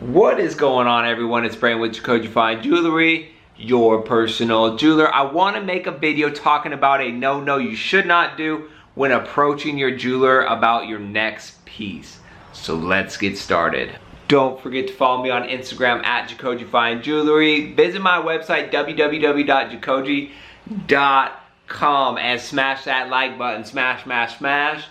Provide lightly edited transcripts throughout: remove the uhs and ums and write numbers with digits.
What is going on, everyone? It's Brandon with JACOJE Fine Jewelry, your personal jeweler. I want to make a video talking about a no you should not do when approaching your jeweler about your next piece. So let's get started. Don't forget to follow me on Instagram at JACOJE Fine Jewelry. Visit my website www.jacoje.com and smash that like button. Smash.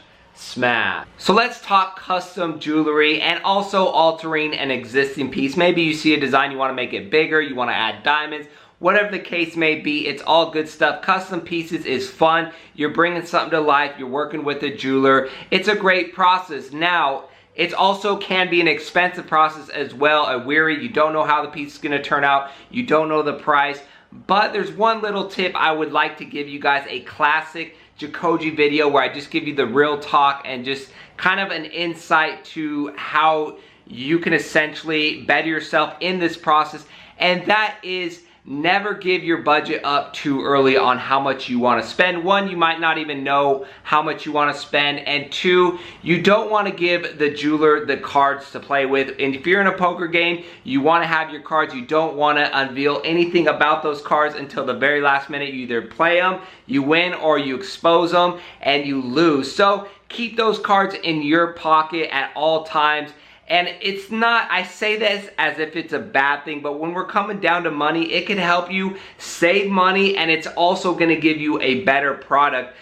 So let's talk custom jewelry and also altering an existing piece. Maybe you see a design, you want to make it bigger, you want to add diamonds, whatever the case may be. It's all good stuff. Custom pieces is fun. You're bringing something to life. You're working with a jeweler. It's a great process. Now, it also can be an expensive process as well, a weary. You don't know how the piece is going to turn out. You don't know the price. But there's one little tip I would like to give you guys, a classic JACOJE video where I just give you the real talk and just kind of an insight to how you can essentially better yourself in this process, and that is never give your budget up too early on how much you want to spend. One, you might not even know how much you want to spend, and two, you don't want to give the jeweler the cards to play with. And if you're in a poker game, you want to have your cards. You don't want to unveil anything about those cards until the very last minute. You either play them, you win, or you expose them and you lose. So keep those cards in your pocket at all times. And it's not, I say this as if it's a bad thing, but when we're coming down to money, it can help you save money, and it's also gonna give you a better product.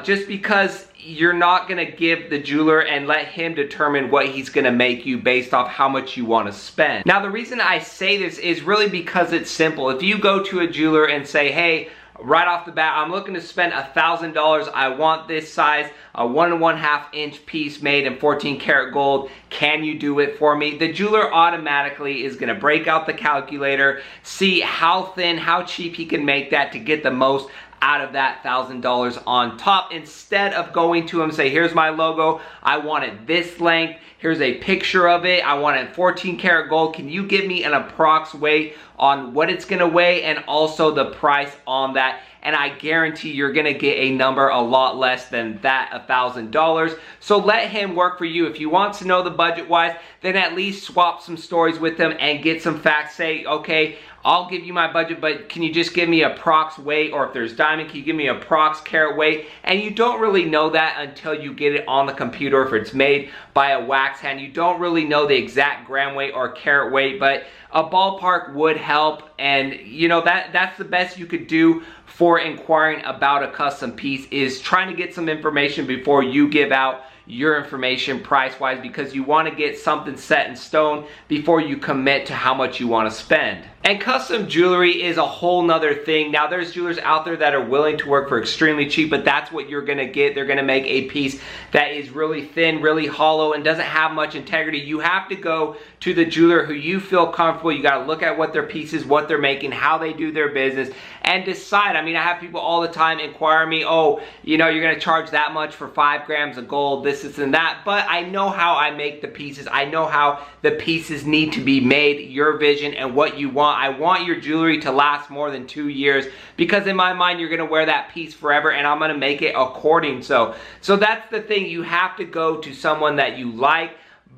Just because you're not gonna give the jeweler and let him determine what he's gonna make you based off how much you wanna spend. Now, the reason I say this is really because it's simple. If you go to a jeweler and say, hey, right off the bat, I'm looking to spend $1,000. I want this size, a 1 1/2 inch piece made in 14 karat gold. Can you do it for me? The jeweler automatically is gonna break out the calculator, see how thin, how cheap he can make that to get the most out of that $1,000 on top, instead of going to him and say, here's my logo, I want it this length, here's a picture of it, I want it 14 karat gold, can you give me an approx weight on what it's gonna weigh and also the price on that? And I guarantee you're gonna get a number a lot less than that, $1,000. So let him work for you. If he wants to know the budget wise, then at least swap some stories with him and get some facts. Say, okay, I'll give you my budget, but can you just give me a prox weight? Or if there's diamond, can you give me a prox carat weight? And you don't really know that until you get it on the computer. If it's made by a wax hand, you don't really know the exact gram weight or carat weight, but a ballpark would help. And you know, that's the best you could do for inquiring about a custom piece, is trying to get some information before you give out your information price-wise, because you want to get something set in stone before you commit to how much you want to spend. And custom jewelry is a whole nother thing. Now, there's jewelers out there that are willing to work for extremely cheap, but that's what you're gonna get. They're gonna make a piece that is really thin, really hollow, and doesn't have much integrity. You have to go to the jeweler who you feel comfortable. You gotta look at what their pieces, what they're making, how they do their business, and decide. I mean, I have people all the time inquire me, oh, you know, you're gonna charge that much for 5 grams of gold, this and that, but I know how I make the pieces. I know how the pieces need to be made, your vision and what you want. I want your jewelry to last more than 2 years, because in my mind, you're gonna wear that piece forever, and I'm gonna make it according so. So that's the thing, you have to go to someone that you like,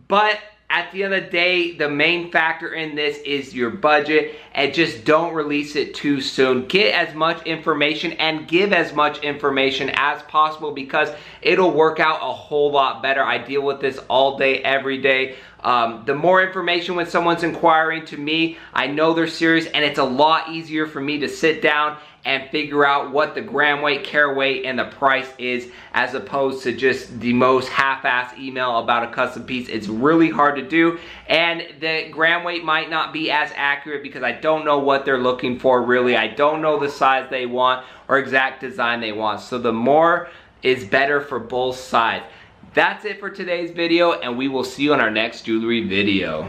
but at the end of the day, the main factor in this is your budget, and just don't release it too soon. Get as much information and give as much information as possible, because it'll work out a whole lot better. I deal with this all day, every day. The more information when someone's inquiring to me, I know they're serious, and it's a lot easier for me to sit down and figure out what the gram weight, carat weight, and the price is, as opposed to just the most half-ass email about a custom piece. It's really hard to do, and the gram weight might not be as accurate because I don't know what they're looking for really. I don't know the size they want or exact design they want. So the more is better for both sides. That's it for today's video, and we will see you on our next jewelry video.